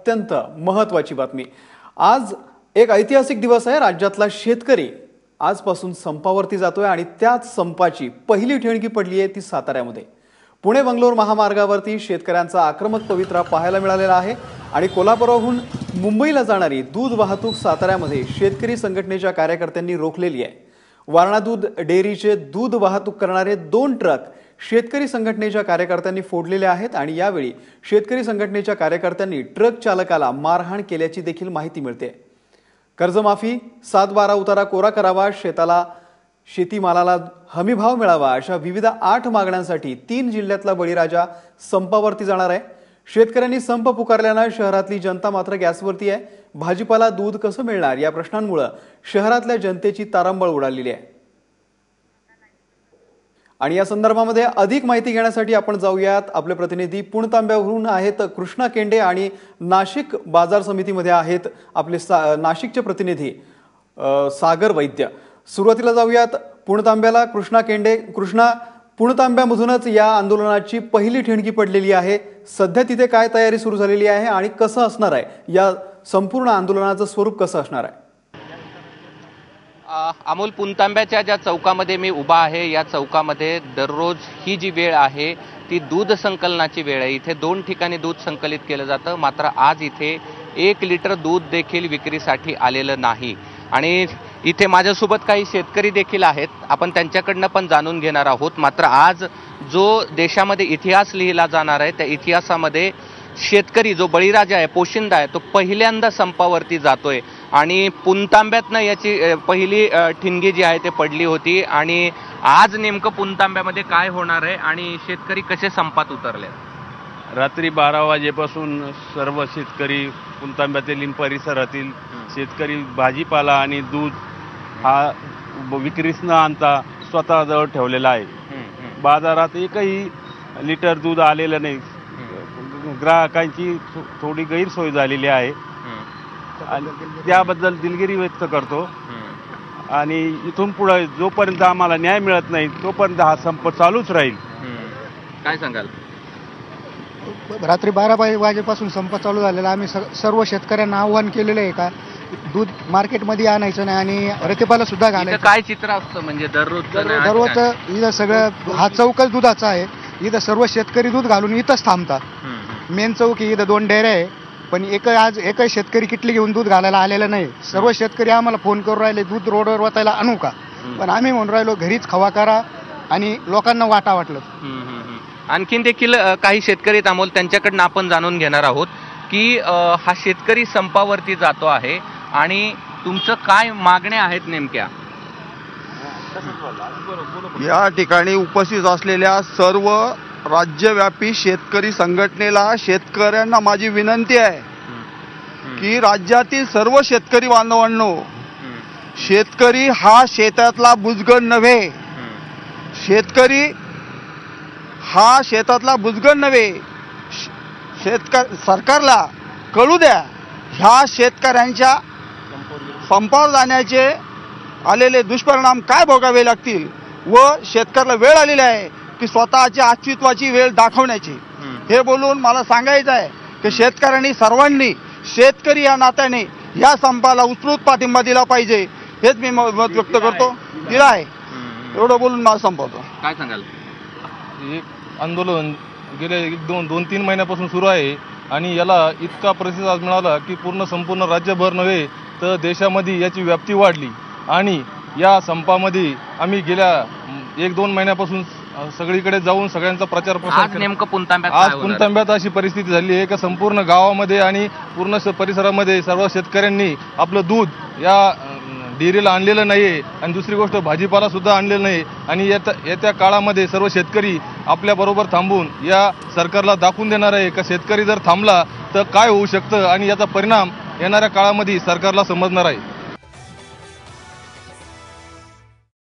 अत्यंत महत्त्वाची बातमी। आज एक ऐतिहासिक दिवस आहे। राज्यातला शेतकरी आजपासून संपावरती जातोय आणि त्याच संपाची पहिली ठिणगी पडली आहे ती साताऱ्यामध्ये। पुणे बंगलोर महामार्गावरती शेतकऱ्यांचा आक्रमक पवित्रा पाहायला मिळालेला आहे आणि कोल्हापूरहून मुंबईला जाणारी दूध वाहतूक साताऱ्यामध्ये शेतकरी संघटनेच्या कार्यकर्त्यांनी रोखलेली आहे। वारणा दूध डेअरीचे दूध वाहतूक करणारे 2 ट्रक शेतकरी संघटनेच्या कार्यकर्त्यांनी फोडलेले आहेत आणि यावेळी शेतकरी संघटनेच्या कार्यकर्त्यांनी ट्रक चालकाला मारहाण केल्याची देखील माहिती मिळते। कर्जमाफी, 7/12 उतारा कोरा करावा, शेतीमालाला हमीभाव मिळावा अशा विविध 8 मागण्यांसाठी 3 जिल्ह्यातला बळीराजा संपावरती जाणार आहे। शेतकऱ्यांनी संप पुकारल्याने शहरातली जनता मात्र गॅसवरती आहे। भाजीपाला, दूध कसं मिळणार या प्रश्नांमुळे शहरातल्या जनतेची तारांबळ उडालेली आहे। आणि या संदर्भामध्ये अधिक माहिती घेण्यासाठी आपण जाऊयात। आपले प्रतिनिधी पुणतांब्यावरून आहेत कृष्णा केंडे आणि नाशिक बाजार समितीमध्ये आहेत आपले नाशिकचे प्रतिनिधी सागर वैद्य। सुरुवातीला जाऊयात पुणतांब्याला। कृष्णा केंडे, कृष्णा, पुणतांब्यामधूनच या आंदोलनाची पहिली ठिणगी पडलेली आहे। सध्या तिथे काय तयारी सुरू झालेली आहे आणि कसं असणार आहे या संपूर्ण आंदोलनाचं स्वरूप कसं असणार आहे? अमोल, पुणतांब्याच्या ज्या चौकामध्ये मी उभा आहे या चौकामध्ये दररोज ही जी वेळ आहे ती दूध संकलनाची वेळ आहे। इथे 2 ठिकाणी दूध संकलित केलं जातं, मात्र आज इथे 1 लिटर दूध देखील विक्रीसाठी आलेलं नाही। आणि इथे माझ्यासोबत काही शेतकरी देखील आहेत, आपण त्यांच्याकडनं पण जाणून घेणार आहोत। मात्र आज जो देशामध्ये इतिहास लिहिला जाणार आहे त्या इतिहासामध्ये शेतकरी जो बळीराजा आहे, पोशिंदा आहे, तो पहिल्यांदा संपावरती जातोय आणि पुणतांब्यातनं याची पहिली ठिणगी जी आहे ते पडली होती। आणि आज नेमकं पुणतांब्यामध्ये काय होणार आहे आणि शेतकरी कसे संपात उतरले? रात्री 12 वाजेपासून सर्व शेतकरी पुणतांब्यातील परिसरातील शेतकरी भाजीपाला आणि दूध हा विक्रीस न आणता स्वतःजवळ ठेवलेला आहे। बाजारात एकही लिटर दूध आलेलं नाही। ग्राहकांची थोडी गैरसोय झालेली आहे आणि त्याबद्दल दिलगिरी व्यक्त करतो। आणि इथून पुढे जोपर्यंत आम्हाला न्याय मिळत नाही तोपर्यंत हा संप चालूच राहील। काय सांगाल? रात्री 12 वाजेपासून संप चालू झालेला। आम्ही सर्व शेतकऱ्यांना आव्हान केलेलं आहे का दूध मार्केटमध्ये आणायचं नाही आणि रतीपाला सुद्धा घालायचं। काय चित्र असतं म्हणजे दररोज इथं सगळं हा चौकच दुधाचा आहे। इथं सर्व शेतकरी दूध घालून इथंच थांबतात। मेन चौक इथं 2 डेऱ्या आहे, पण आज एकही शेतकरी किटली घेऊन दूध घालायला आलेला नाही। सर्व शेतकरी आम्हाला फोन करून राहिले दूध रोडवर वाटायला आणू का, पण आम्ही म्हणून राहिलो घरीच खवा करा आणि लोकांना वाटलं। आणखीन देखील काही शेतकरी अमोल, त्यांच्याकडनं आपण जाणून घेणार आहोत की हा शेतकरी संपावरती जातो आहे आणि तुमचं काय मागण्या आहेत नेमक्या? या ठिकाणी उपस्थित असलेल्या सर्व राज्यव्यापी शेतकरी संघटनेला, शेतकऱ्यांना माझी विनंती आहे की राज्यातील सर्व शेतकरी बांधवांनो, शेतकरी हा शेतातला बुजगण नव्हे। शेतकरी हा शेतातला बुजगण नव्हे। सरकारला कळू द्या ह्या शेतकऱ्यांच्या संपावर जाण्याचे आलेले दुष्परिणाम काय भोगावे लागतील व शेतकऱ्याला वेळ आलेली आहे की स्वतःच्या अस्तित्वाची वेळ दाखवण्याची। हे बोलून मला सांगायचं आहे की शेतकऱ्यांनी सर्वांनी शेतकरी या नात्याने या संपाला उत्स्फूर्त पाठिंबा दिला पाहिजे, हेच मी मत व्यक्त करतो। दिला आहे एवढं बोलून मला संपवतो। काय सांगाल? आंदोलन गेले 2-3 महिन्यापासून सुरू आहे आणि याला इतका प्रतिसाद मिळाला की संपूर्ण राज्यभर नव्हे तर देशामध्ये याची व्याप्ती वाढली। आणि या संपामध्ये आम्ही गेल्या 1-2 महिन्यापासून सगळीकडे जाऊन सगळ्यांचा प्रचार प्रसार केला। नेमकं पुणतांब्यात अशी परिस्थिती झाली आहे की संपूर्ण गावामध्ये आणि पूर्ण परिसरामध्ये सर्व शेतकऱ्यांनी आपलं दूध या डेअरीला आणलेलं नाही आणि दुसरी गोष्ट भाजीपाला सुद्धा आणलेलं नाही। आणि येत्या काळामध्ये सर्व शेतकरी आपल्या बरोबर थांबून या सरकारला दाखवून देणार आहे का शेतकरी जर थांबला तर काय होऊ शकतं आणि याचा परिणाम येणाऱ्या काळामध्ये सरकारला समजणार आहे।